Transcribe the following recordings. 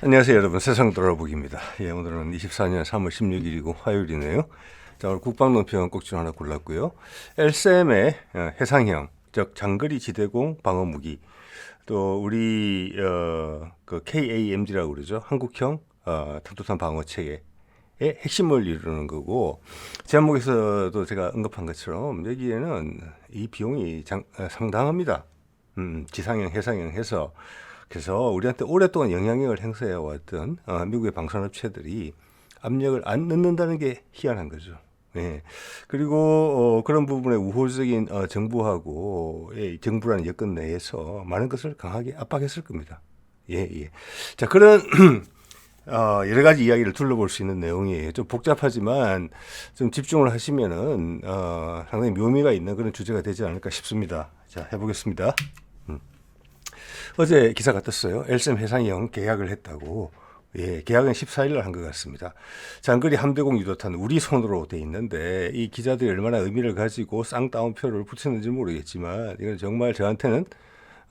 안녕하세요 여러분, 세상 돌아보기입니다. 오늘은 24년 3월 16일이고 화요일이네요. 자, 오늘 국방론평 꼭지 하나 골랐고요. LSM의 해상형, 즉 장거리 지대공 방어무기, 또 우리 그 KAMG라고 그러죠. 한국형 탄도탄 방어체계의 핵심을 이루는 거고, 제목에서도 제가 언급한 것처럼 여기에는 이 비용이 상당합니다. 지상형, 해상형 해서. 그래서 우리한테 오랫동안 영향력을 행사해 왔던 미국의 방산업체들이 압력을 안 넣는다는 게 희한한 거죠. 예. 그리고 그런 부분에 우호적인 정부하고 정부라는 여건 내에서 많은 것을 강하게 압박했을 겁니다. 예, 예. 자, 그런 여러 가지 이야기를 둘러볼 수 있는 내용이에요. 좀 복잡하지만 좀 집중을 하시면은 상당히 묘미가 있는 그런 주제가 되지 않을까 싶습니다. 자, 해보겠습니다. 어제 기사가 떴어요. LSM 해상형 계약을 했다고. 예, 계약은 14일 날 한 것 같습니다. 장거리 함대공 유도탄 우리 손으로 돼 있는데 이 기자들이 얼마나 의미를 가지고 쌍따옴표를 붙였는지 모르겠지만 이건 정말 저한테는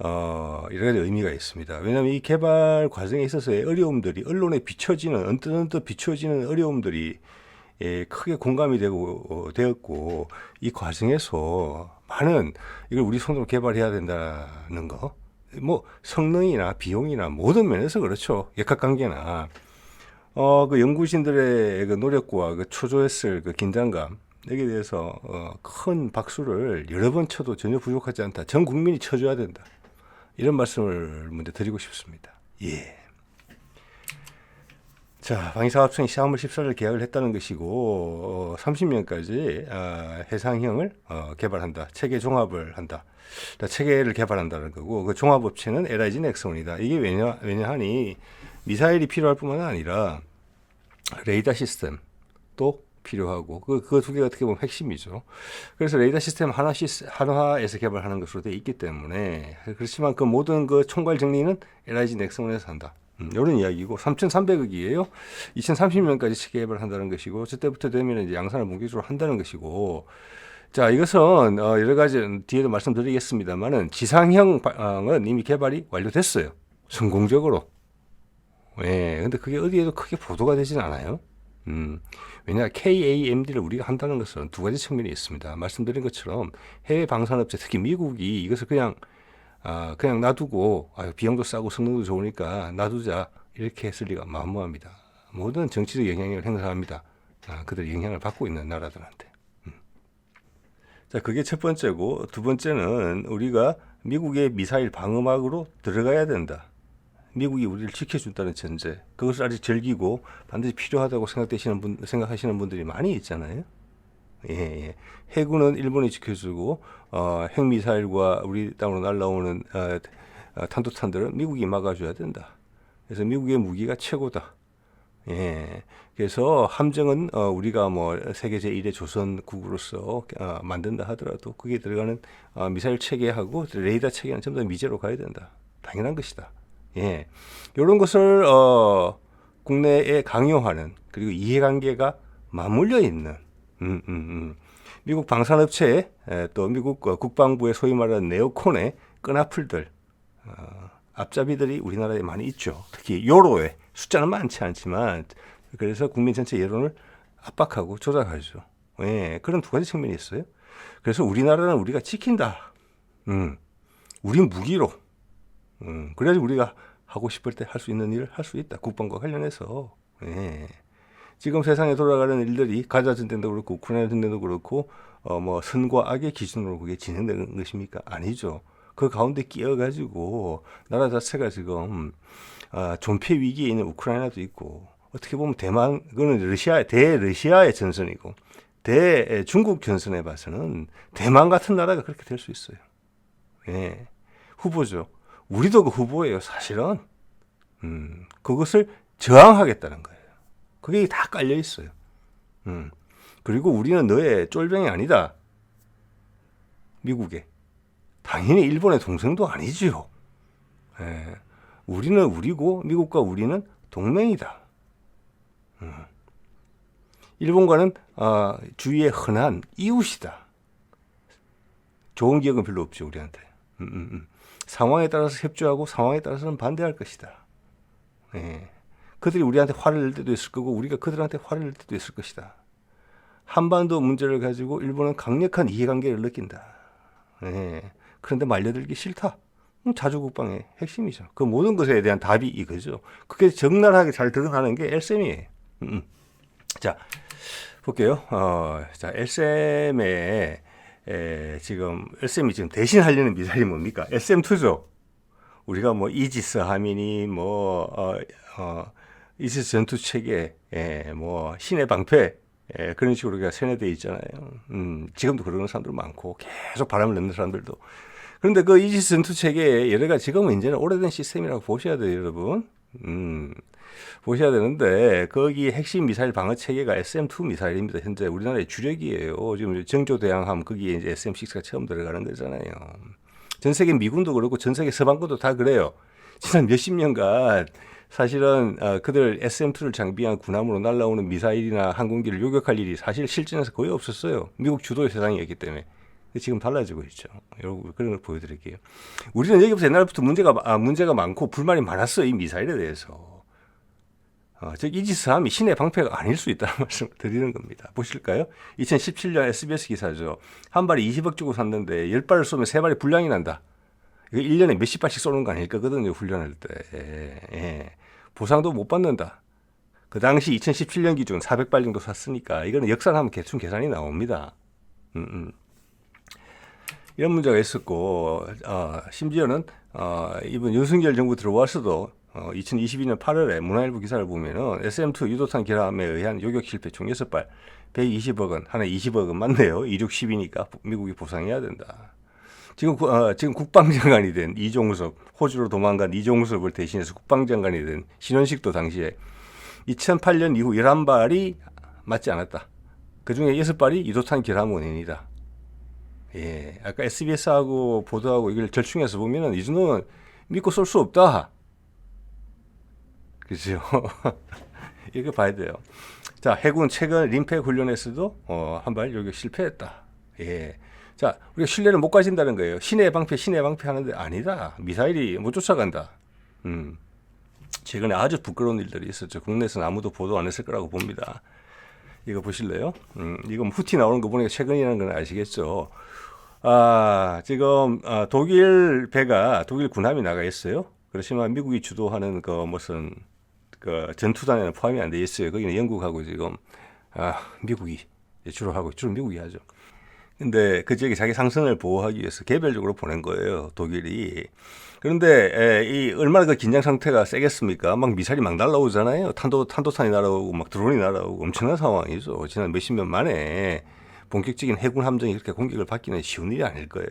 여러 가지 의미가 있습니다. 왜냐하면 이 개발 과정에 있어서의 어려움들이 언론에 비춰지는 언뜻 비춰지는 어려움들이 크게 공감이 되었고 이 과정에서 많은 이걸 우리 손으로 개발해야 된다는 거. 뭐 성능이나 비용이나 모든 면에서 그렇죠. 역학관계나 그 연구진들의 그 노력과 그 초조했을 그 긴장감 여기에 대해서 큰 박수를 여러 번 쳐도 전혀 부족하지 않다. 전 국민이 쳐줘야 된다. 이런 말씀을 먼저 드리고 싶습니다. 예. 자, 방위사업청이 10월 14일 계약을 했다는 것이고 30년까지 해상형을 개발한다. 체계 종합을 한다. 체계를 개발한다는 거고 그 종합업체는 LIG 넥슨이다. 이게 왜냐하니 미사일이 필요할 뿐만 아니라 레이더 시스템도 필요하고 그 두 개가 어떻게 보면 핵심이죠. 그래서 레이더 시스템 한화에서 개발하는 것으로 되어 있기 때문에 그렇지만 그 모든 그 총괄 정리는 LIG 넥슨에서 한다. 이런 이야기고 3,300억이에요. 2030년까지 체계 개발한다는 것이고 그때부터 되면 이제 양산을 본격적으로 한다는 것이고. 자, 이것은 여러 가지 뒤에도 말씀드리겠습니다만은 지상형은 이미 개발이 완료됐어요. 성공적으로. 예, 근데 그게 어디에도 크게 보도가 되진 않아요. 왜냐, KAMD를 우리가 한다는 것은 두 가지 측면이 있습니다. 말씀드린 것처럼 해외 방산업체, 특히 미국이 이것을 그냥 놔두고 비용도 싸고 성능도 좋으니까 놔두자 이렇게 했을 리가 만무합니다. 모든 정치적 영향력을 행사합니다. 그들 영향을 받고 있는 나라들한테. 자, 그게 첫 번째고, 두 번째는 우리가 미국의 미사일 방어막으로 들어가야 된다. 미국이 우리를 지켜준다는 전제. 그것을 아직 즐기고 반드시 필요하다고 생각하시는 분들이 많이 있잖아요. 예, 예. 해군은 일본이 지켜주고 핵미사일과 우리 땅으로 날라오는 탄도탄들은 미국이 막아줘야 된다. 그래서 미국의 무기가 최고다. 예. 그래서 함정은 우리가 뭐 세계 제1의 조선국으로서 만든다 하더라도 거기에 들어가는 미사일 체계하고 레이더 체계는 전부 다 미제로 가야 된다. 당연한 것이다. 예. 이런 것을 국내에 강요하는 그리고 이해관계가 맞물려 있는 미국 방산업체 또 미국 국방부의 소위 말하는 네오콘의 끈앞풀들 앞잡이들이 우리나라에 많이 있죠. 특히 요로에 숫자는 많지 않지만 그래서 국민 전체 여론을 압박하고 조작하죠. 예, 그런 두 가지 측면이 있어요. 그래서 우리나라는 우리가 지킨다. 우리 무기로. 그래야지 우리가 하고 싶을 때 할 수 있는 일을 할 수 있다. 국방과 관련해서. 예. 지금 세상에 돌아가는 일들이 가자 전쟁도 그렇고 우크라이나 전쟁도 그렇고 뭐 선과 악의 기준으로 그게 진행되는 것입니까? 아니죠. 그 가운데 끼어가지고 나라 자체가 지금 존폐 위기에 있는 우크라이나도 있고 어떻게 보면 그거는 대러시아의 전선이고 대중국 전선에 봐서는 대만 같은 나라가 그렇게 될 수 있어요. 예, 후보죠. 우리도 그 후보예요, 사실은. 그것을 저항하겠다는 거예요. 그게 다 깔려 있어요. 그리고 우리는 너의 쫄병이 아니다. 미국에. 당연히 일본의 동생도 아니지요. 예, 우리는 우리고 미국과 우리는 동맹이다. 일본과는 주위의 흔한 이웃이다. 좋은 기억은 별로 없죠, 우리한테. 상황에 따라서 협조하고 상황에 따라서는 반대할 것이다. 예. 그들이 우리한테 화를 낼 때도 있을 거고 우리가 그들한테 화를 낼 때도 있을 것이다. 한반도 문제를 가지고 일본은 강력한 이해관계를 느낀다. 예. 그런데 말려들기 싫다. 자주국방의 핵심이죠. 그 모든 것에 대한 답이 이거죠. 그게 적나라하게 잘 드러나는 게 LSM이에요. 자, 볼게요. 자, 지금 LSM이 지금 대신하려는 미사일이 뭡니까? SM2죠. 우리가 뭐 이지스 하미니 이지스 전투 체계, 뭐 신의 방패, 그런 식으로 우리가 세뇌되어 있잖아요. 지금도 그러는 사람들 많고 계속 바람을 넣는 사람들도. 그런데 그 이지스 전투 체계에 여러 가지 지금은 이제는 오래된 시스템이라고 보셔야 돼요, 여러분. 보셔야 되는데 거기 핵심 미사일 방어 체계가 SM2 미사일입니다. 현재 우리나라의 주력이에요. 지금 정조 대항함 거기에 이제 SM6가 처음 들어가는 거잖아요. 전 세계 미군도 그렇고 전 세계 서방군도 다 그래요. 지난 몇십 년간 사실은 그들 SM2를 장비한 군함으로 날아오는 미사일이나 항공기를 요격할 일이 사실 실전에서 거의 없었어요. 미국 주도의 세상이었기 때문에. 지금 달라지고 있죠. 여러분 그런 걸 보여드릴게요. 우리는 여기부터 옛날부터 문제가 많고 불만이 많았어요. 이 미사일에 대해서. 즉 이지스함이 신의 방패가 아닐 수 있다는 말씀을 드리는 겁니다. 보실까요? 2017년 SBS 기사죠. 한 발에 20억 주고 샀는데 10발을 쏘면 3발이 불량이 난다. 이거 1년에 몇십 발씩 쏘는 거 아닐까거든요. 훈련할 때. 보상도 못 받는다. 그 당시 2017년 기준 400발 정도 샀으니까 이거는 역산하면 대충 계산이 나옵니다. 이런 문제가 있었고 심지어는 이번 윤석열 정부 들어와서도 2022년 8월에 문화일보 기사를 보면은 SM2 유도탄 결함에 의한 요격 실패 총 6발 120억 원, 하나 20억 원 맞네요. 2, 6, 10이니까 미국이 보상해야 된다. 지금 국방장관이 된 이종섭, 호주로 도망간 이종섭을 대신해서 국방장관이 된 신원식도 당시에 2008년 이후 11발이 맞지 않았다. 그중에 6발이 유도탄 결함 원인이다. 예, 아까 SBS하고 보도하고 이걸 절충해서 보면은 이 정도는 믿고 쏠 수 없다. 그죠? 이거 봐야 돼요. 자, 해군 최근 림팩 훈련에서도 한 발 요격 실패했다. 예. 자, 우리가 신뢰를 못 가진다는 거예요. 신의 방패 하는데 아니다. 미사일이 못 쫓아간다. 최근에 아주 부끄러운 일들이 있었죠. 국내에서는 아무도 보도 안 했을 거라고 봅니다. 이거 보실래요? 이거 후티 나오는 거 보니까 최근이라는 건 아시겠죠? 지금 독일 군함이 나가 있어요. 그렇지만 미국이 주도하는 무슨 전투단에는 포함이 안 돼 있어요. 거기는 영국하고 지금 미국이 주로 미국이 하죠. 근데 그 지역에 자기 상선을 보호하기 위해서 개별적으로 보낸 거예요, 독일이. 그런데 얼마나 그 긴장 상태가 세겠습니까? 막 미사일이 막 날아오잖아요. 탄도탄이 날아오고 막 드론이 날아오고 엄청난 상황이죠. 지난 몇십 년 만에 본격적인 해군 함정이 그렇게 공격을 받기는 쉬운 일이 아닐 거예요.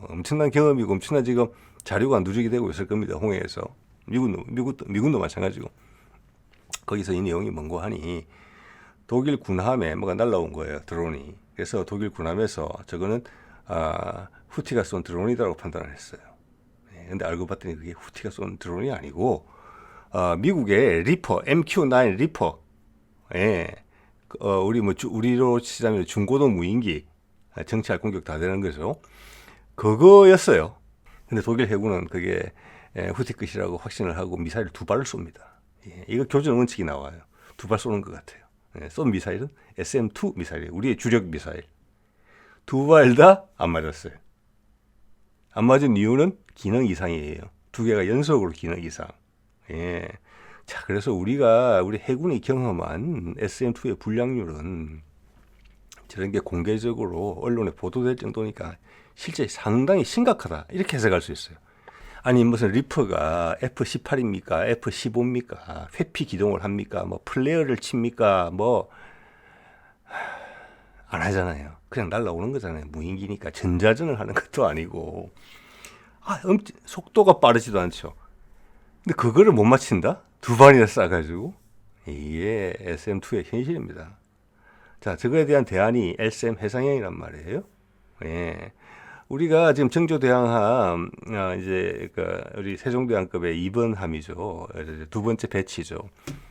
엄청난 경험이고 엄청난 지금 자료가 누적이 되고 있을 겁니다. 홍해에서. 미군도 마찬가지고. 거기서 이 내용이 뭔고 하니 독일 군함에 뭐가 날아온 거예요, 드론이. 그래서 독일 군함에서 저거는 후티가 쏜 드론이라고 판단을 했어요. 근데 알고 봤더니 그게 후티가 쏜 드론이 아니고 미국의 리퍼, MQ-9 리퍼, 우리로 치자면 중고도 무인기, 정찰 공격 다 되는 거죠. 그거였어요. 근데 독일 해군은 그게 후티 것이라고 확신을 하고 미사일 2발을 쏩니다. 이거 교전 원칙이 나와요. 2발 쏘는 것 같아요. 쏜 미사일은 SM2 미사일이에요. 우리의 주력 미사일. 2발 다 안 맞았어요. 안 맞은 이유는 기능 이상이에요. 2개가 연속으로 기능 이상. 자, 그래서 우리 해군이 경험한 SM2의 불량률은 저런 게 공개적으로 언론에 보도될 정도니까 실제 상당히 심각하다. 이렇게 해석할 수 있어요. 아니 무슨 리퍼가 F-18입니까? F-15입니까? 회피 기동을 합니까? 플레어를 칩니까? 안 하잖아요. 그냥 날아오는 거잖아요. 무인기니까 전자전을 하는 것도 아니고 속도가 빠르지도 않죠. 근데 그거를 못 맞힌다? 2발이나 쏴가지고 이게 SM2의 현실입니다. 자, 저거에 대한 대안이 LSM 해상형이란 말이에요. 우리가 지금 정조 대항함 우리 세종대왕급의 2번 함이죠. 2번째 배치죠.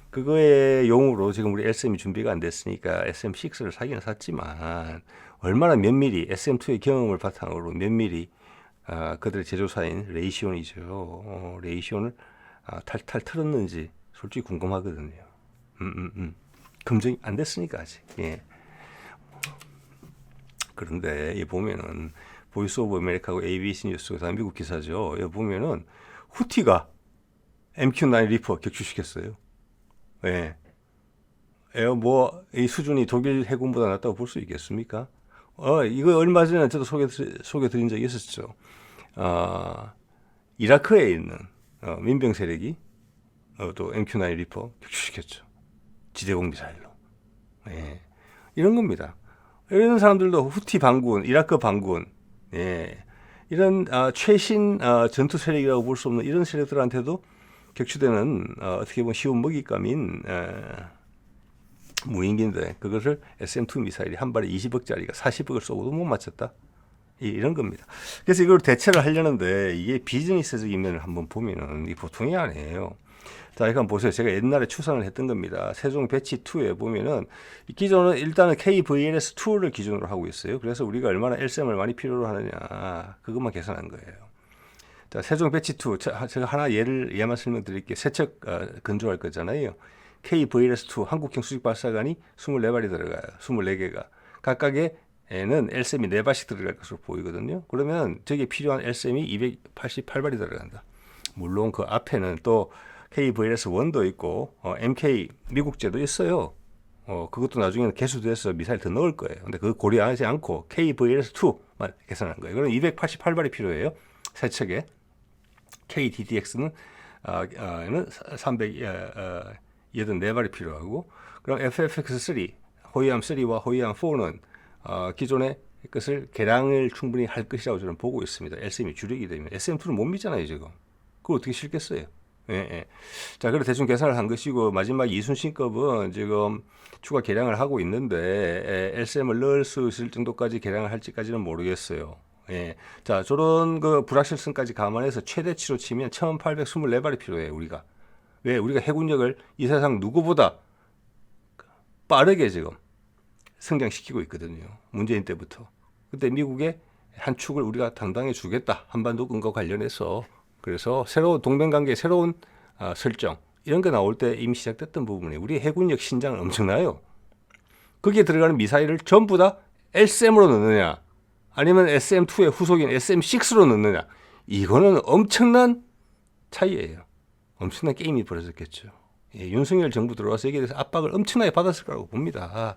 그거의 용으로 지금 우리 LSM이 준비가 안 됐으니까 SM6를 사기는 샀지만 얼마나 면밀히 SM2의 경험을 바탕으로 면밀히 그들의 제조사인 레이시온이죠. 레이시온을 탈탈 틀었는지 솔직히 궁금하거든요. 검증이 안 됐으니까 아직. 예. 그런데 이 보면은 보이스 오브 아메리카하고 ABC 뉴스가 다 미국 기사죠. 여기 보면은 후티가 MQ-9 리퍼 격추시켰어요. 예. 이 수준이 독일 해군보다 낮다고 볼 수 있겠습니까? 이거 얼마 전에 저도 소개드린 적이 있었죠. 이라크에 있는 민병 세력이 또 MQ-9 리퍼 격추시켰죠. 지대공 미사일로. 예. 이런 겁니다. 이런 사람들도 후티 반군, 이라크 반군, 예. 이런 최신 전투 세력이라고 볼 수 없는 이런 세력들한테도 격추되는 어떻게 보면 쉬운 먹잇감인 무인기인데 그것을 SM-2 미사일이 한 발에 20억짜리가 40억을 쏘고도 못 맞췄다. 이런 겁니다. 그래서 이걸 대체를 하려는데 이게 비즈니스적인 면을 한번 보면은 이 보통이 아니에요. 자, 이거 한번 보세요. 제가 옛날에 추산을 했던 겁니다. 세종 배치 2에 보면은 이 기존은 일단은 KVLS2를 기준으로 하고 있어요. 그래서 우리가 얼마나 LSM을 많이 필요로 하느냐 그것만 계산한 거예요. 자, 세종 배치 2 제가 하나 예만 설명드릴게요. 세척 건조할 거잖아요. KVLS2 한국형 수직 발사관이 24발이 들어가요. 24개가. 각각에는 LSM이 4발씩 들어갈 것으로 보이거든요. 그러면 저게 필요한 LSM이 288발이 들어간다. 물론 그 앞에는 또 KVLS1도 있고 MK 미국제도 있어요. 그것도 나중에는 개수돼서 미사일 더 넣을 거예요. 근데 그거 고려하지 않고 KVLS2만 계산한 거예요. 그럼 288발이 필요해요. 세 척에. KDDX는 384발이 필요하고 그럼 FFX3 호위함 3와 호위함 4는 기존의 것을 개량을 충분히 할 것이라고 저는 보고 있습니다. LSM이 주력이 되면 SM2는 못 믿잖아요 지금. 그걸 어떻게 실겠어요? 예. 자, 그래 대충 계산을 한 것이고 마지막 이순신급은 지금 추가 개량을 하고 있는데 LSM을 넣을 수 있을 정도까지 개량을 할지까지는 모르겠어요. 예. 자, 저런 그 불확실성까지 감안해서 최대치로 치면 1824발이 필요해요, 우리가. 왜? 우리가 해군력을 이 세상 누구보다 빠르게 지금 성장시키고 있거든요. 문재인 때부터. 그때 미국의 한 축을 우리가 당당히 주겠다. 한반도군과 관련해서. 그래서 새로운 동맹관계, 새로운 설정 이런 거 나올 때 이미 시작됐던 부분이에요. 우리 해군력 신장은 엄청나요. 거기에 들어가는 미사일을 전부 다 LSM으로 넣느냐 아니면 SM2의 후속인 SM6로 넣느냐 이거는 엄청난 차이예요. 엄청난 게임이 벌어졌겠죠. 예, 윤석열 정부 들어와서 여기에 대해서 압박을 엄청나게 받았을 거라고 봅니다.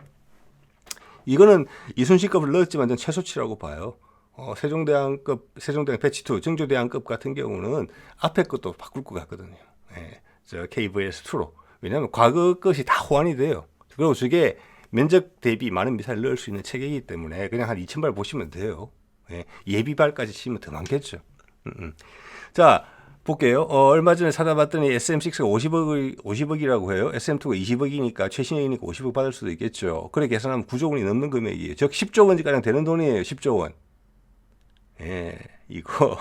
이거는 이순신급을 넣었지만 전 최소치라고 봐요. 세종대왕급, 세종대왕 배치2, 정조대왕급 같은 경우는 앞에 것도 바꿀 것 같거든요. 예, 저 KVS2로. 왜냐하면 과거 것이 다 호환이 돼요. 그리고 저게 면적 대비 많은 미사일 넣을 수 있는 체계이기 때문에 그냥 한 2,000발 보시면 돼요. 예, 예비발까지 치면 더 많겠죠. 자, 볼게요. 얼마 전에 찾아봤더니 SM6가 50억이라고 해요. SM2가 20억이니까 최신형이니까 50억 받을 수도 있겠죠. 그래 계산하면 9조 원이 넘는 금액이에요. 즉 10조 원가량 되는 돈이에요. 10조 원. 예, 이거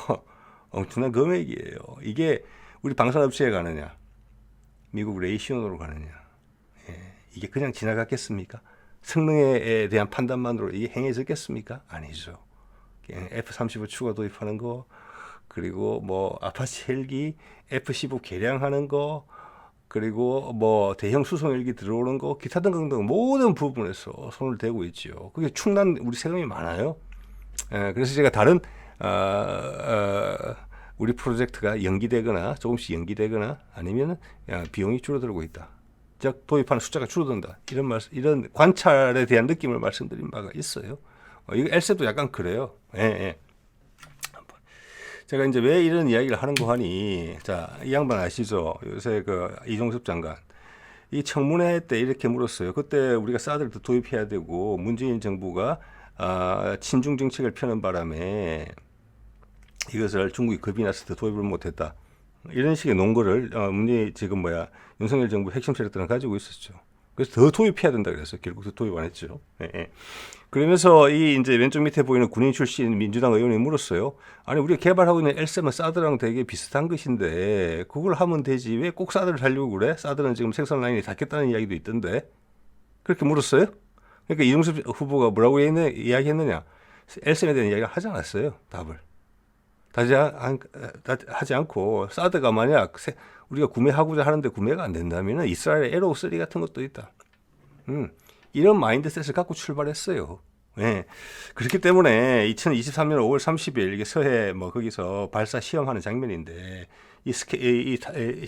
엄청난 금액이에요. 이게 우리 방산업체에 가느냐, 미국 레이시온으로 가느냐, 예, 이게 그냥 지나갔겠습니까? 성능에 대한 판단만으로 이게 행해졌겠습니까? 아니죠. F-35 추가 도입하는 거, 그리고 뭐 아파치 헬기, F-15 개량하는 거, 그리고 뭐 대형 수송 헬기 들어오는 거, 기타 등등 모든 부분에서 손을 대고 있죠. 그게 충난 우리 세금이 많아요. 그래서 제가 다른 우리 프로젝트가 연기되거나 조금씩 연기되거나 아니면 비용이 줄어들고 있다. 즉 도입하는 숫자가 줄어든다. 이런 관찰에 대한 느낌을 말씀드린 바가 있어요. 이거 LS도 약간 그래요. 예. 제가 이제 왜 이런 이야기를 하는고 하니, 자, 이 양반 아시죠? 요새 그 이종섭 장관. 이 청문회 때 이렇게 물었어요. 그때 우리가 사드를 더 도입해야 되고 문재인 정부가 친중 정책을 펴는 바람에 이것을 중국이 겁이 나서 더 도입을 못했다. 이런 식의 논거를 지금 윤석열 정부 핵심 세력들은 가지고 있었죠. 그래서 더 도입해야 된다 그래서 결국 더 도입 안 했죠. 예. 그러면서 이 이제 왼쪽 밑에 보이는 군인 출신 민주당 의원이 물었어요. 아니 우리가 개발하고 있는 L7은 사드랑 되게 비슷한 것인데 그걸 하면 되지 왜 꼭 사드를 살려고 그래? 사드는 지금 생산 라인이 닫겠다는 이야기도 있던데 그렇게 물었어요. 그러니까 이종섭 후보가 뭐라고 이야기했느냐? L7에 대한 이야기를 하지 않았어요. 답을. 하지 않고 사드가 만약 우리가 구매하고자 하는데 구매가 안 된다면 이스라엘의 에로우 3 같은 것도 있다. 이런 마인드셋을 갖고 출발했어요. 네. 그렇기 때문에 2023년 5월 30일 이게 서해 뭐 거기서 발사 시험하는 장면인데 이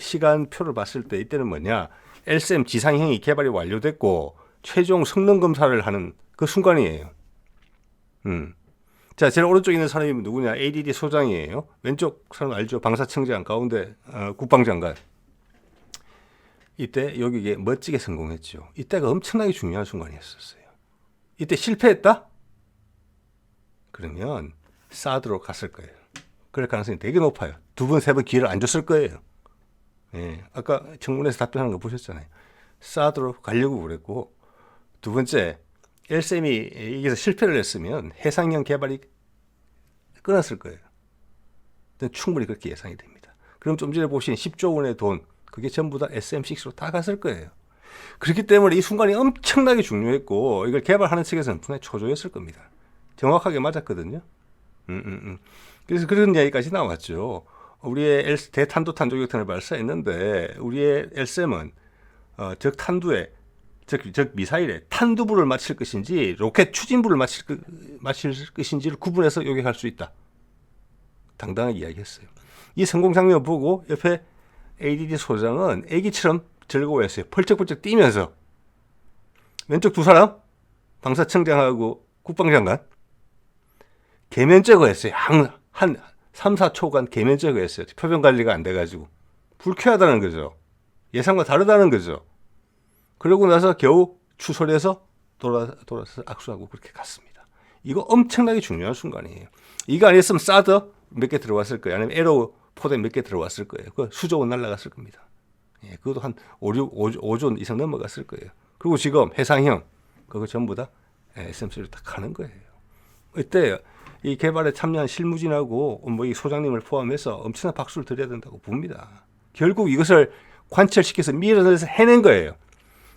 시간표를 봤을 때 이때는 뭐냐? LSM 지상형이 개발이 완료됐고 최종 성능 검사를 하는 그 순간이에요. 자, 제일 오른쪽에 있는 사람이 누구냐? ADD 소장이에요. 왼쪽 사람 알죠? 방사청장 가운데 국방장관. 이때 여기에 멋지게 성공했죠. 이때가 엄청나게 중요한 순간이었어요. 이때 실패했다? 그러면 사드로 갔을 거예요. 그럴 가능성이 되게 높아요. 2번, 3번 기회를 안 줬을 거예요. 예, 아까 청문회에서 답변하는 거 보셨잖아요. 사드로 가려고 그랬고, 두 번째, LSM이 여기서 실패를 했으면 해상형 개발이 끊었을 거예요. 충분히 그렇게 예상이 됩니다. 그럼 좀 전에 보신 10조 원의 돈, 그게 전부 다 SM6로 다 갔을 거예요. 그렇기 때문에 이 순간이 엄청나게 중요했고 이걸 개발하는 측에서는 분명히 초조했을 겁니다. 정확하게 맞았거든요. 그래서 그런 이야기까지 나왔죠. 우리의 대탄도탄 조격탄을 발사했는데 우리의 LSM은 적 탄두에 즉 미사일에 탄두부를 맞힐 것인지 로켓 추진부를 맞힐 것인지를 구분해서 요격할 수 있다. 당당하게 이야기했어요. 이 성공 장면 보고 옆에 ADD 소장은 애기처럼 즐거워했어요. 펄쩍펄쩍 뛰면서. 왼쪽 두 사람 방사청장하고 국방장관 계면 제거했어요. 한 3, 4초간 계면 제거했어요. 표정 관리가 안 돼가지고 불쾌하다는 거죠. 예상과 다르다는 거죠. 그러고 나서 겨우 추설해서 돌아서 악수하고 그렇게 갔습니다. 이거 엄청나게 중요한 순간이에요. 이거 아니었으면 사드 몇 개 들어왔을 거예요. 아니면 에로 포대 몇 개 들어왔을 거예요. 그 수조 원 날아갔을 겁니다. 예, 그것도 한 5조 이상 넘어갔을 거예요. 그리고 지금 해상형 그거 전부 다 SMC로 다 가는 거예요. 이때 이 개발에 참여한 실무진하고 뭐 이 소장님을 포함해서 엄청난 박수를 드려야 된다고 봅니다. 결국 이것을 관철시켜서 밀어내서 해낸 거예요.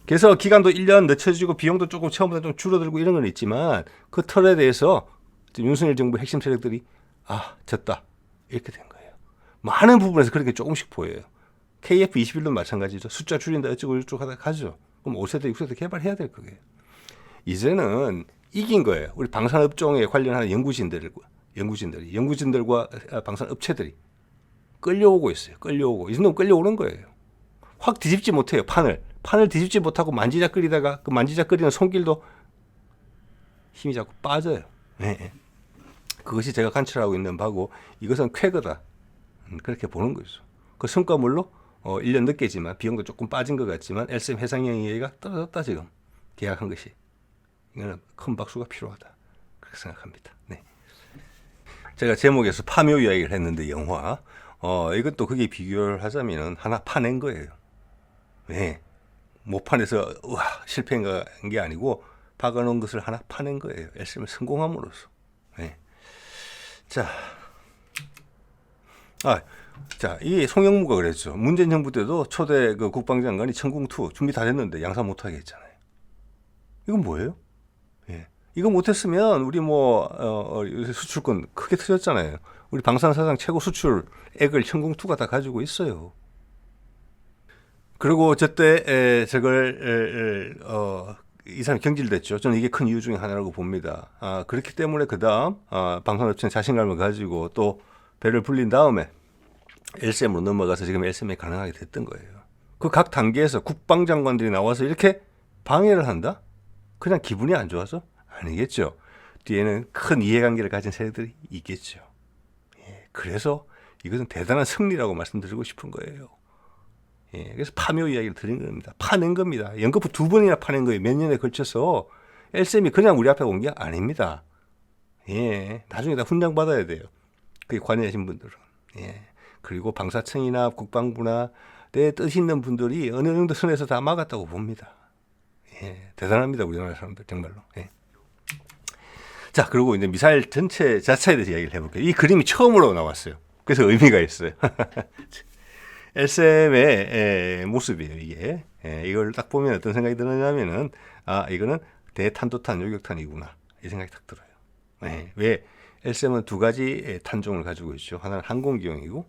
그래서 기간도 1년 늦춰지고 비용도 조금 처음보다 좀 줄어들고 이런 건 있지만 그 틀에 대해서 윤석열 정부 핵심 세력들이 졌다 이렇게 된 거예요. 많은 부분에서 그렇게 조금씩 보여요. KF-21도 마찬가지죠. 숫자 줄인다 어쩌고 저쩌고 하다 가죠. 그럼 5세대, 6세대 개발해야 될 거예요. 이제는 이긴 거예요. 우리 방산업종에 관련하는 연구진들과 방산업체들이 끌려오고 있어요. 끌려오고. 이 정도면 끌려오는 거예요. 확 뒤집지 못해요. 판을 뒤집지 못하고 만지작거리다가 그 만지작거리는 손길도 힘이 자꾸 빠져요. 네. 그것이 제가 관찰하고 있는 바고 이것은 쾌거다. 그렇게 보는 거죠. 그 성과물로 1년 늦게지만 비용도 조금 빠진 것 같지만 LSM 해상형 이해가 떨어졌다 지금 계약한 것이. 이거는 큰 박수가 필요하다. 그렇게 생각합니다. 네. 제가 제목에서 파묘 이야기를 했는데 영화 이것도 거기에 비교를 하자면 하나 파낸 거예요. 네. 못 파내서 실패한 게 아니고 박아놓은 것을 하나 파낸 거예요. LSM을 성공함으로써. 네. 이 송영무가 그랬죠. 문재인 정부 때도 초대 그 국방장관이 천궁2 준비 다 됐는데 양산 못하게 했잖아요. 이건 뭐예요? 예. 이거 못했으면 우리 수출권 크게 터졌잖아요. 우리 방산사상 최고 수출액을 천궁2가 다 가지고 있어요. 그리고 저때 이 사람이 경질됐죠. 저는 이게 큰 이유 중에 하나라고 봅니다. 그렇기 때문에 그 다음 방산업체는 자신감을 가지고 또 배를 불린 다음에 LSM으로 넘어가서 지금 LSM이 가능하게 됐던 거예요. 그 각 단계에서 국방장관들이 나와서 이렇게 방해를 한다? 그냥 기분이 안 좋아서? 아니겠죠. 뒤에는 큰 이해관계를 가진 세력들이 있겠죠. 예, 그래서 이것은 대단한 승리라고 말씀드리고 싶은 거예요. 예, 그래서 파묘 이야기를 드린 겁니다. 파낸 겁니다. 연거푸 2번이나 파낸 거예요. 몇 년에 걸쳐서. LSM이 그냥 우리 앞에 온 게 아닙니다. 예, 나중에 다 훈장 받아야 돼요. 그게 관여하신 분들은. 예. 그리고 방사청이나 국방부나 내 뜻 있는 분들이 어느 정도 선에서 다 막았다고 봅니다. 예, 대단합니다. 우리나라 사람들 정말로. 예. 자, 그리고 이제 미사일 전체 자체에 대해서 이야기를 해볼게요. 이 그림이 처음으로 나왔어요. 그래서 의미가 있어요. LSM의 모습이에요, 이게. 이걸 딱 보면 어떤 생각이 드느냐면은, 이거는 대탄도탄 요격탄이구나. 이 생각이 딱 들어요. 왜? L7은 두 가지 탄종을 가지고 있죠. 하나는 항공기용이고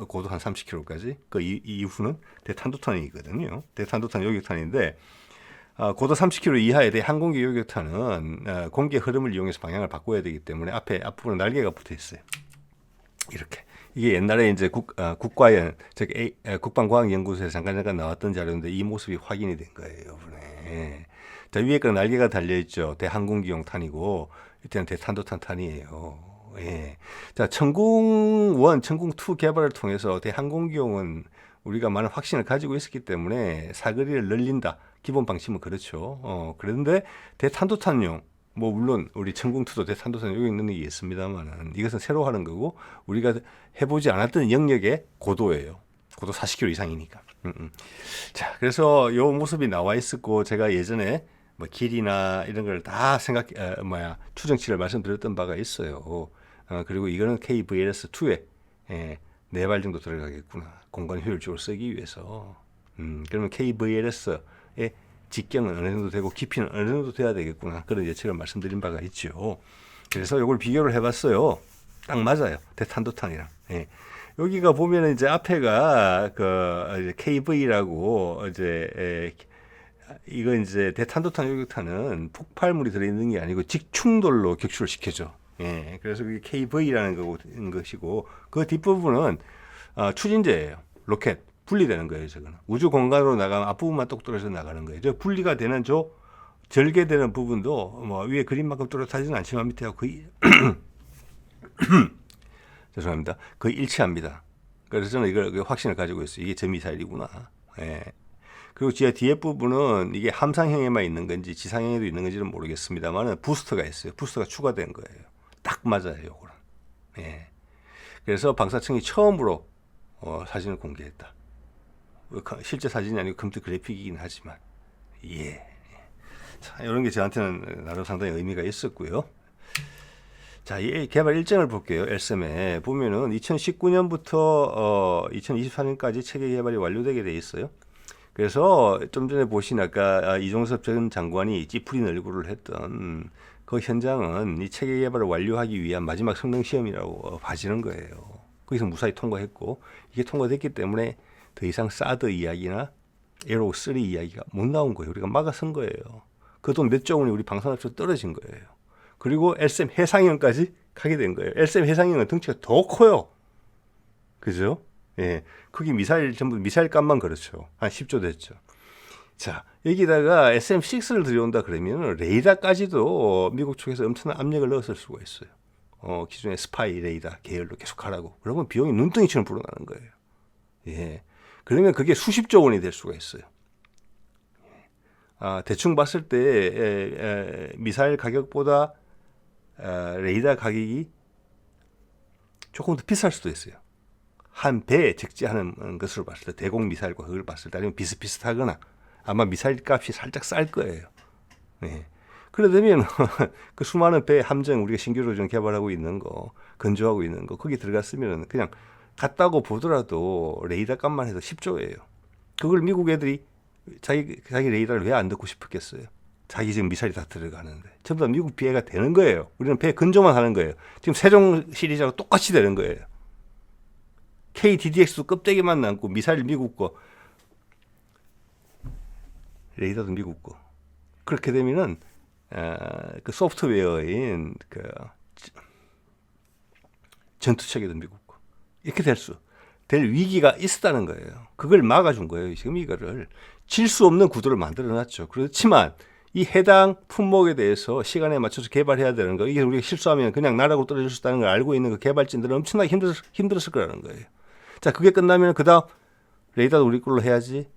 고도 한 30km까지. 그 이후는 대탄도탄이거든요. 대탄도탄 요격탄인데 고도 30km 이하의 대항공기 요격탄은 공기의 흐름을 이용해서 방향을 바꿔야 되기 때문에 앞부분에 날개가 붙어 있어요. 이렇게. 이게 옛날에 이제 국과연, 즉 국방과학연구소에서 잠깐 나왔던 자료인데 이 모습이 확인이 된 거예요, 이번에. 자, 위에 거 날개가 달려 있죠. 대항공기용 탄이고 이때는 대탄도탄 탄이에요. 예. 자, 천궁1, 천궁2 개발을 통해서 대항공기용은 우리가 많은 확신을 가지고 있었기 때문에 사거리를 늘린다. 기본 방침은 그렇죠. 그런데 대탄도탄용, 뭐 물론 우리 천궁2도 대탄도탄 여기 있는 게 있습니다만은 이것은 새로 하는 거고 우리가 해보지 않았던 영역의 고도예요. 고도 40km 이상이니까. 자, 그래서 요 모습이 나와 있었고 제가 예전에 뭐 길이나 이런 걸 다 추정치를 말씀드렸던 바가 있어요. 그리고 이거는 KVLS2에 4발 정도 들어가겠구나. 공간 효율적으로 쓰기 위해서. 그러면 KVLS의 직경은 어느 정도 되고 깊이는 어느 정도 돼야 되겠구나. 그런 예측을 말씀드린 바가 있죠. 그래서 이걸 비교를 해봤어요. 딱 맞아요. 대탄도탄이랑. 예. 여기가 보면은 이제 앞에가 그 KV라고 이거 이제 대탄도탄 요격탄은 폭발물이 들어있는 게 아니고 직충돌로 격추를 시켜줘. 예. 그래서 그게 KV라는 것이고 그 뒷부분은 추진제예요. 로켓. 분리되는 거예요, 저거는. 우주 공간으로 나가면 앞부분만 똑 떨어져 나가는 거예요. 저 분리가 되는 절개되는 부분도 뭐 위에 그림만큼 뚜렷하지는 않지만 밑에가 거의 죄송합니다. 거의 일치합니다. 그래서 저는 이걸 확신을 가지고 있어요. 이게 저 미사일이구나. 예. 그리고 뒤에 부분은 이게 함상형에만 있는 건지 지상형에도 있는 건지는 모르겠습니다만 부스터가 있어요. 부스터가 추가된 거예요. 딱 맞아요, 요거는. 예. 그래서 방사청이 처음으로 사진을 공개했다. 실제 사진이 아니고 컴퓨터 그래픽이긴 하지만 예. 자, 이런 게 저한테는 나름 상당히 의미가 있었고요. 자, 이 개발 일정을 볼게요. L3에 보면은 2019년부터 2024년까지 체계 개발이 완료되게 돼 있어요. 그래서 좀 전에 보신 아까 이종섭 전 장관이 찌푸린 얼굴을 했던 그 현장은 이 체계 개발을 완료하기 위한 마지막 성능 시험이라고 봐지는 거예요. 거기서 무사히 통과했고 이게 통과됐기 때문에 더 이상 사드 이야기나 에로 3 이야기가 못 나온 거예요. 우리가 막아선 거예요. 그 돈 몇 조 원이 우리 방산업체로 떨어진 거예요. 그리고 L3 해상형까지 가게 된 거예요. L3 해상형은 덩치가 더 커요. 그죠? 예. 거기 미사일 전부 미사일 값만 그렇죠. 한 10조 됐죠. 자, 여기다가 SM6를 들여온다 그러면 레이더까지도 미국 쪽에서 엄청난 압력을 넣었을 수가 있어요. 기존의 스파이 레이더 계열로 계속 하라고. 그러면 비용이 눈덩이처럼 불어나는 거예요. 예. 그러면 그게 수십조 원이 될 수가 있어요. 대충 봤을 때 미사일 가격보다 레이더 가격이 조금 더 비쌀 수도 있어요. 한 배 적재하는 것으로 봤을 때 대공 미사일과 그걸 봤을 때 아니면 비슷비슷하거나 아마 미사일 값이 살짝 쌀 거예요. 예. 그러면 그 수많은 배 함정 우리가 신규로 좀 개발하고 있는 거 건조하고 있는 거 거기 들어갔으면 그냥 갔다고 보더라도 레이더 값만 해도 10조예요. 그걸 미국 애들이 자기 레이더를 왜 안 듣고 싶었겠어요? 자기 지금 미사일이 다 들어가는데. 전부 다 미국 비해가 되는 거예요. 우리는 배 건조만 하는 거예요. 지금 세종 시리즈하고 똑같이 되는 거예요. KDDX도 껍데기만 남고 미사일 미국 거, 레이더도 미국 거. 그렇게 되면은 그 소프트웨어인 그 전투체계도 미국 거. 이렇게 될 위기가 있었다는 거예요. 그걸 막아준 거예요. 지금 이거를 질 수 없는 구도를 만들어놨죠. 그렇지만 이 해당 품목에 대해서 시간에 맞춰서 개발해야 되는 거. 이게 우리가 실수하면 그냥 나라고 떨어질 수 있다는 걸 알고 있는 그 개발진들은 엄청나게 힘들었을 거라는 거예요. 자, 그게 끝나면 그다음 레이더도 우리 걸로 해야지.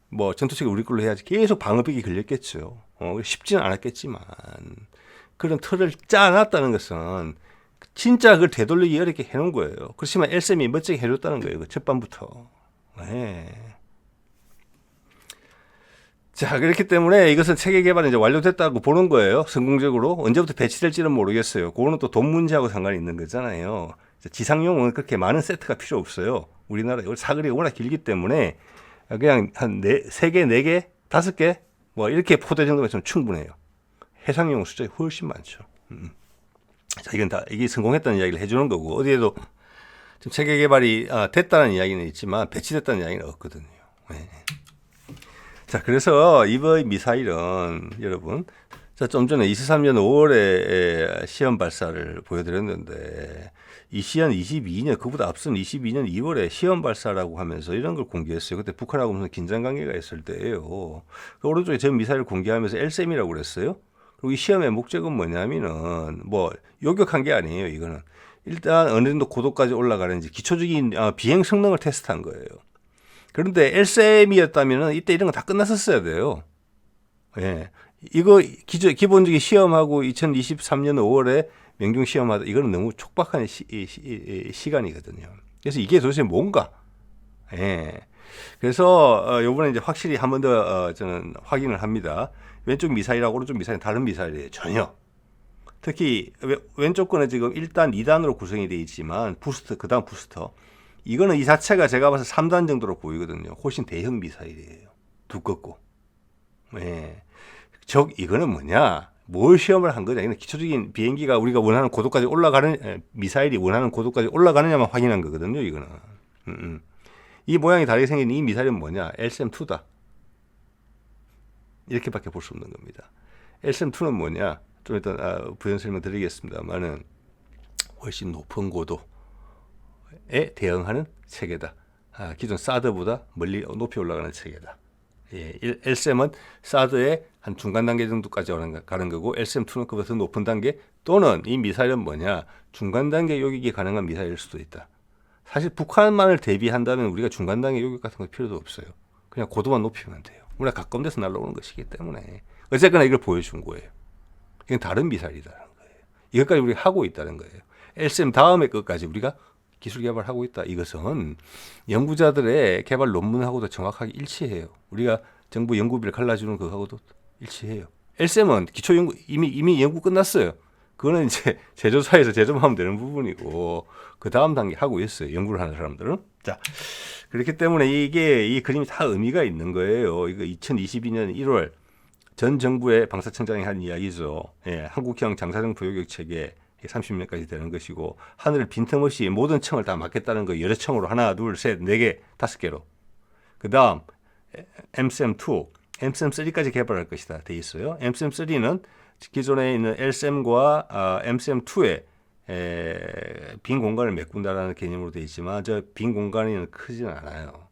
뭐 전투체계 우리 걸로 해야지. 계속 방어벽이 걸렸겠죠. 쉽지는 않았겠지만 그런 틀을 짜놨다는 것은 진짜 그걸 되돌리기 어렵게 해놓은 거예요. 그렇지만 L3이 멋지게 해줬다는 거예요. 그 첫밤부터. 네. 자, 그렇기 때문에 이것은 체계 개발이 이제 완료됐다고 보는 거예요. 성공적으로. 언제부터 배치될지는 모르겠어요. 그거는 또 돈 문제하고 상관이 있는 거잖아요. 지상용은 그렇게 많은 세트가 필요 없어요. 우리나라 사거리가 워낙 길기 때문에 그냥 한 3개, 4개, 5개 뭐 이렇게 포대 정도면 좀 충분해요. 해상용 숫자가 훨씬 많죠. 자, 이건 다 이게 성공했다는 이야기를 해주는 거고 어디에도 지금 체계 개발이 됐다는 이야기는 있지만 배치됐다는 이야기는 없거든요. 네. 자, 그래서 이번 미사일은 여러분, 자, 좀 전에 23년 5월에 시험 발사를 보여드렸는데 이 시한 22년, 그보다 앞선 22년 2월에 시험 발사라고 하면서 이런 걸 공개했어요. 그때 북한하고 무슨 긴장 관계가 있을 때예요. 그 오른쪽에 전 미사일을 공개하면서 LSM이라고 그랬어요. 그리고 이 시험의 목적은 뭐냐면은 뭐 요격한 게 아니에요. 이거는 일단 어느 정도 고도까지 올라가는지 기초적인 비행 성능을 테스트한 거예요. 그런데 LSM이었다면은 이때 이런 거 다 끝났었어야 돼요. 예. 이거 기본적인 시험하고 2023년 5월에 명중 시험하다 이거는 너무 촉박한 시간이거든요. 그래서 이게 도대체 뭔가? 예. 그래서 요번에 이제 확실히 한 번 더 저는 확인을 합니다. 왼쪽 미사일하고 오른쪽 미사일은 다른 미사일이에요. 전혀. 특히 왼쪽 거는 지금 1단, 2단으로 구성이 되어 있지만 부스터, 그다음 부스터. 이거는 이 자체가 제가 봐서 3단 정도로 보이거든요. 훨씬 대형 미사일이에요. 두껍고. 예. 이거는 뭐냐? 뭘 시험을 한 거냐? 이건 기초적인 비행기가 우리가 원하는 고도까지 올라가는, 미사일이 원하는 고도까지 올라가느냐만 확인한 거거든요. 이거는. 이 모양이 다르게 생긴 이 미사일은 뭐냐? LSM-2다. 이렇게밖에 볼 수 없는 겁니다. LSM-2는 뭐냐? 좀 일단 부연 설명 드리겠습니다만은 훨씬 높은 고도에 대응하는 체계다. 기존 사드보다 멀리 높이 올라가는 체계다. 예, LSM은 사드의 한 중간 단계 정도까지 가는 거고 LSM-2는 그보다 더 높은 단계 또는 이 미사일은 뭐냐? 중간 단계 요격이 가능한 미사일일 수도 있다. 사실 북한만을 대비한다면 우리가 중간 단계 요격 같은 거 필요도 없어요. 그냥 고도만 높이면 돼요. 우리가 가까운 데서 날아오는 것이기 때문에 어쨌거나 이걸 보여준 거예요. 이건 다른 미사일이다라는 거예요. 이것까지 우리가 하고 있다는 거예요. LSM 다음에 것까지 우리가 기술 개발하고 있다. 이것은 연구자들의 개발 논문하고도 정확하게 일치해요. 우리가 정부 연구비를 갈라주는 그거하고도 일치해요. LSM은 기초 연구 이미 연구 끝났어요. 그거는 이제 제조사에서 제조하면 되는 부분이고 그 다음 단계 하고 있어요. 연구를 하는 사람들은. 자, 그렇기 때문에 이 그림이 다 의미가 있는 거예요. 이거 2022년 1월 전 정부의 방사청장이 한 이야기죠. 예, 한국형 장사정 부요격 체계 30년까지 되는 것이고 하늘을 빈틈없이 모든 청을 다 막겠다는 거 여러 청으로 하나, 둘, 셋, 네 개, 5개로. 그 다음 MSM2, MSM3까지 개발할 것이다 돼 있어요. MSM3는 기존에 있는 LSM과 MSM2의 빈 공간을 메꾼다라는 개념으로 되어 있지만 저 빈 공간이 크지는 않아요.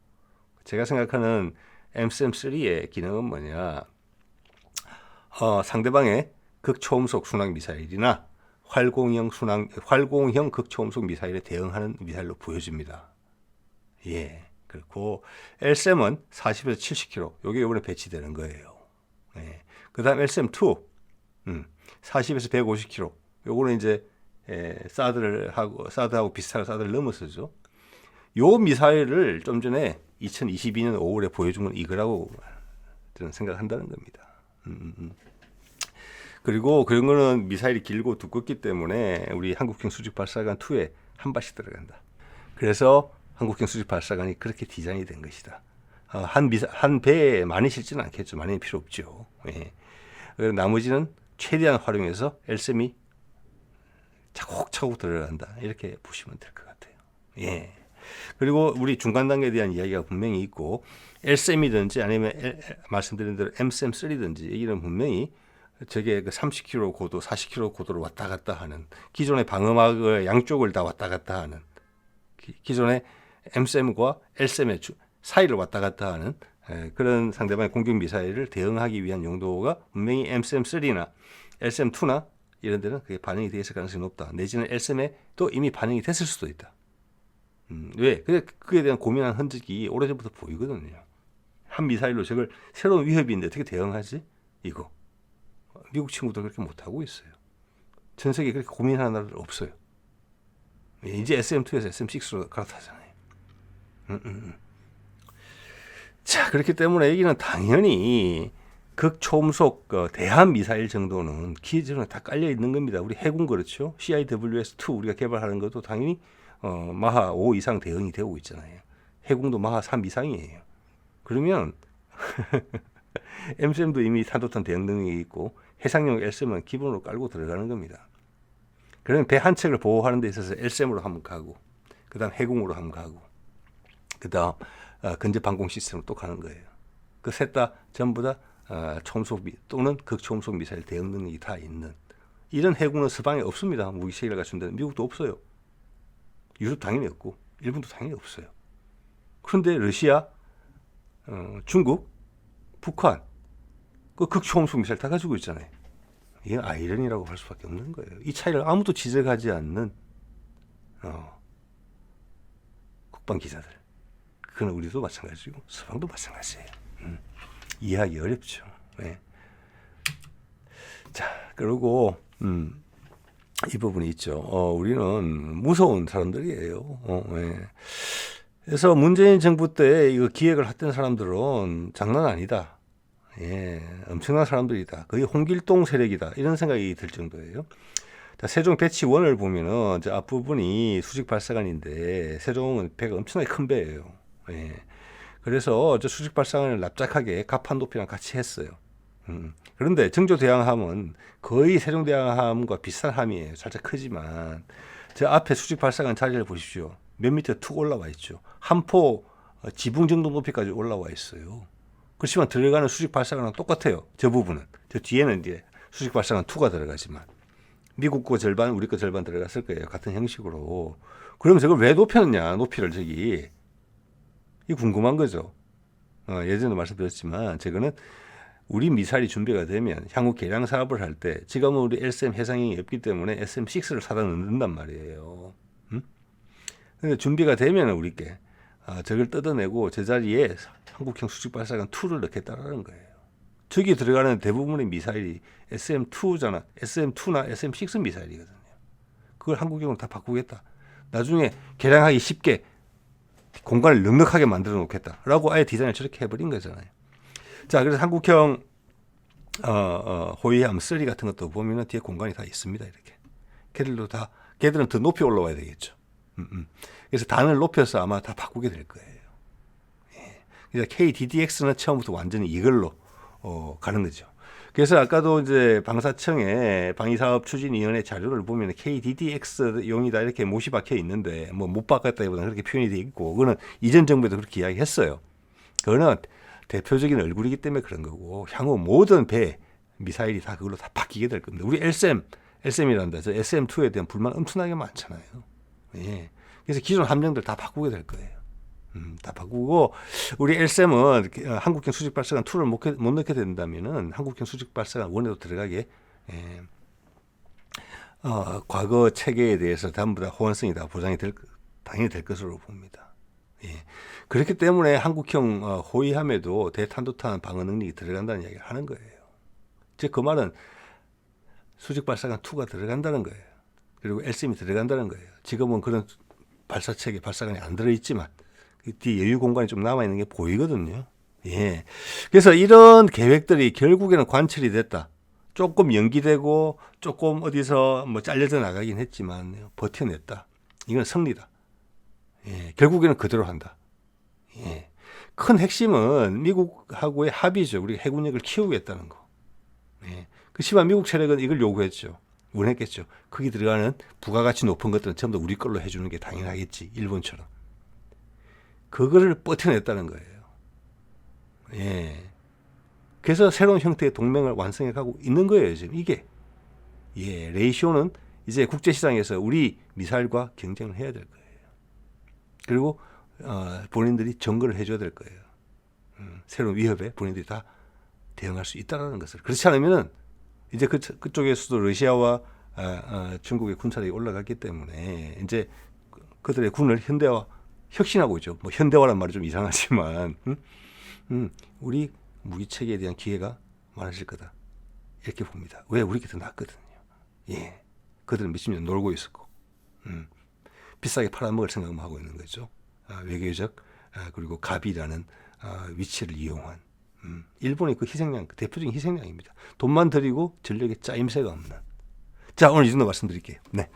제가 생각하는 MSM3의 기능은 뭐냐? 상대방의 극초음속 순항 미사일이나 활공형 극초음속 미사일에 대응하는 미사일로 보여집니다. 예. 그리고 LSM은 40에서 70km. 요게 이번에 배치되는 거예요. 예. 그다음 LSM2 40에서 150km. 요거는 이제 사드하고 비슷한 사드를 넘어서죠. 요 미사일을 좀 전에 2022년 5월에 보여준 건 이거라고 저는 생각한다는 겁니다. 그리고 그런 거는 미사일이 길고 두껍기 때문에 우리 한국형 수직발사관 2에 한 발씩 들어간다. 그래서 한국형 수직발사관이 그렇게 디자인이 된 것이다. 한 배에 많이 실지는 않겠죠. 많이 필요 없죠. 예. 나머지는 최대한 활용해서 LSM이 차곡차곡 들어간다. 이렇게 보시면 될 것 같아요. 예. 그리고 우리 중간 단계에 대한 이야기가 분명히 있고 LSM이든지 아니면 말씀드린 대로 MSM3든지 여기는 분명히 저게 그 30km 고도, 40km 고도를 왔다 갔다 하는 기존의 방어막을 양쪽을 다 왔다 갔다 하는 기존의 MSM과 LSM의 사이를 왔다 갔다 하는 그런 상대방의 공격 미사일을 대응하기 위한 용도가 분명히 MSM3나 LSM2나 이런 데는 그게 반영이 되어 있을 가능성이 높다. 내지는 LSM에도 이미 반영이 됐을 수도 있다. 왜? 그에 대한 고민한 흔적이 오래전부터 보이거든요. 한 미사일로 저걸 새로운 위협인데 어떻게 대응하지? 이거. 미국 친구들 그렇게 못하고 있어요. 전 세계에 그렇게 고민하는 나라들 없어요. 이제 SM2에서 SM6로 갈아타잖아요. 자, 그렇기 때문에 여기는 당연히 극초음속 대한 미사일 정도는 기존에 다 깔려 있는 겁니다. 우리 해군 그렇죠. CIWS-2 우리가 개발하는 것도 당연히 마하 5 이상 대응이 되고 있잖아요. 해군도 마하 3 이상이에요. 그러면 MSM도 이미 탄도탄 대응 능력이 있고 해상용 LSM은 기본으로 깔고 들어가는 겁니다. 그러면 배 한 척을 보호하는 데 있어서 LSM으로 한번 가고, 그 다음 해군으로 한번 가고, 그 다음 근접 방공 시스템으로 또 가는 거예요. 그 셋 다 전부 다 초음속 또는 극초음속 미사일 대응 능력이 다 있는 이런 해군은 서방에 없습니다. 무기 체계를 갖춘 데는 미국도 없어요. 유럽 당연히 없고 일본도 당연히 없어요. 그런데 러시아, 중국, 북한 그 극초음속 미사일 다 가지고 있잖아요. 이건 아이러니라고 할 수밖에 없는 거예요. 이 차이를 아무도 지적하지 않는 국방 기자들. 그건 우리도 마찬가지고 서방도 마찬가지예요. 이해하기 어렵죠. 네. 자, 그리고 이 부분이 있죠. 우리는 무서운 사람들이에요. 네. 그래서 문재인 정부 때 이거 기획을 했던 사람들은 장난 아니다. 예, 엄청난 사람들이다. 거의 홍길동 세력이다. 이런 생각이 들 정도예요. 자, 세종 배치 1을 보면은 저 앞부분이 수직 발사관인데 세종은 배가 엄청나게 큰 배예요. 예. 그래서 저 수직 발사관을 납작하게 가판 높이랑 같이 했어요. 그런데 정조대왕함은 거의 세종대왕함과 비슷한 함이에요. 살짝 크지만 저 앞에 수직 발사관 자리를 보십시오. 몇 미터 툭 올라와 있죠. 한 포 지붕 정도 높이까지 올라와 있어요. 그렇지만 들어가는 수직 발사관은 똑같아요. 저 부분은. 저 뒤에는 이제 수직 발사관 2가 들어가지만 미국 거 절반, 우리 거 절반 들어갔을 거예요. 같은 형식으로. 그러면 저걸 왜 높였느냐, 높이를 저기. 이 궁금한 거죠. 예전에도 말씀드렸지만 저거는 우리 미사일이 준비가 되면 향후 개량 사업을 할 때 지금은 우리 LSM 해상형이 없기 때문에 SM6를 사다 넣는단 말이에요. 근데 준비가 되면 우리께 저걸 뜯어내고 저 자리에 한국형 수직 발사관 2를 넣겠다라는 거예요. 저기 들어가는 대부분의 미사일이 SM2잖아. SM2나 SM6 미사일이거든요. 그걸 한국형으로 다 바꾸겠다. 나중에 개량하기 쉽게 공간을 넉넉하게 만들어 놓겠다라고 아예 디자인을 저렇게 해버린 거잖아요. 자, 그래서 한국형 호위함 3 같은 것도 보면은 뒤에 공간이 다 있습니다. 이렇게 걔들은 더 높이 올라와야 되겠죠. 그래서 단을 높여서 아마 다 바꾸게 될 거예요. 예. 그래서 KDDX는 처음부터 완전히 이걸로 가는 거죠. 그래서 아까도 이제 방사청의 방위사업 추진위원회 자료를 보면 KDDX용이다 이렇게 못이 박혀 있는데 뭐 못 바꿨다기보다는 그렇게 표현이 돼 있고 그거는 이전 정부에도 그렇게 이야기했어요. 그거는 대표적인 얼굴이기 때문에 그런 거고 향후 모든 배 미사일이 다 그걸로 다 바뀌게 될 겁니다. 우리 LSM이란다. 저 SM2에 대한 불만 엄청나게 많잖아요. 예. 그래서 기존 함정들 다 바꾸게 될 거예요. 다 바꾸고 우리 LSM은 한국형 수직 발사관 2를 못 넣게 된다면은 한국형 수직 발사관 1에도 들어가게 과거 체계에 대해서 전부 다 호환성이 다 보장이 당연히 될 것으로 봅니다. 예. 그렇기 때문에 한국형 호위함에도 대탄도탄 방어 능력이 들어간다는 이야기를 하는 거예요. 즉 그 말은 수직 발사관 2가 들어간다는 거예요. 그리고 LSM이 들어간다는 거예요. 지금은 그런 발사체계 발사관이 안 들어있지만 뒤에 여유 공간이 좀 남아있는 게 보이거든요. 예. 그래서 이런 계획들이 결국에는 관철이 됐다. 조금 연기되고 조금 어디서 뭐 잘려져 나가긴 했지만 버텨냈다. 이건 승리다. 예. 결국에는 그대로 한다. 예. 큰 핵심은 미국하고의 합의죠. 우리 해군력을 키우겠다는 거. 예. 그렇지만 미국 세력은 이걸 요구했죠. 원했겠죠. 거기 들어가는 부가가치 높은 것들은 전부 다 우리 걸로 해주는 게 당연하겠지. 일본처럼. 그거를 버텨냈다는 거예요. 예. 그래서 새로운 형태의 동맹을 완성해 가고 있는 거예요, 지금 이게. 예. 레이쇼는 이제 국제시장에서 우리 미사일과 경쟁을 해야 될 거예요. 그리고 본인들이 점거를 해줘야 될 거예요. 새로운 위협에 본인들이 다 대응할 수 있다는 것을. 그렇지 않으면은 이제 그쪽에서도 러시아와 중국의 군사력이 올라갔기 때문에 이제 그들의 군을 현대화 혁신하고 있죠. 뭐 현대화란 말이 좀 이상하지만 우리 무기 체계에 대한 기회가 많아질 거다. 이렇게 봅니다. 왜 우리 게 더 낫거든요. 예, 그들은 몇십 년 놀고 있었고 비싸게 팔아먹을 생각만 하고 있는 거죠. 외교적 그리고 갑이라는 위치를 이용한 일본의 그 희생양, 그 대표적인 희생양입니다. 돈만 들이고 전력에 짜임새가 없는. 자, 오늘 이 정도 말씀드릴게요. 네.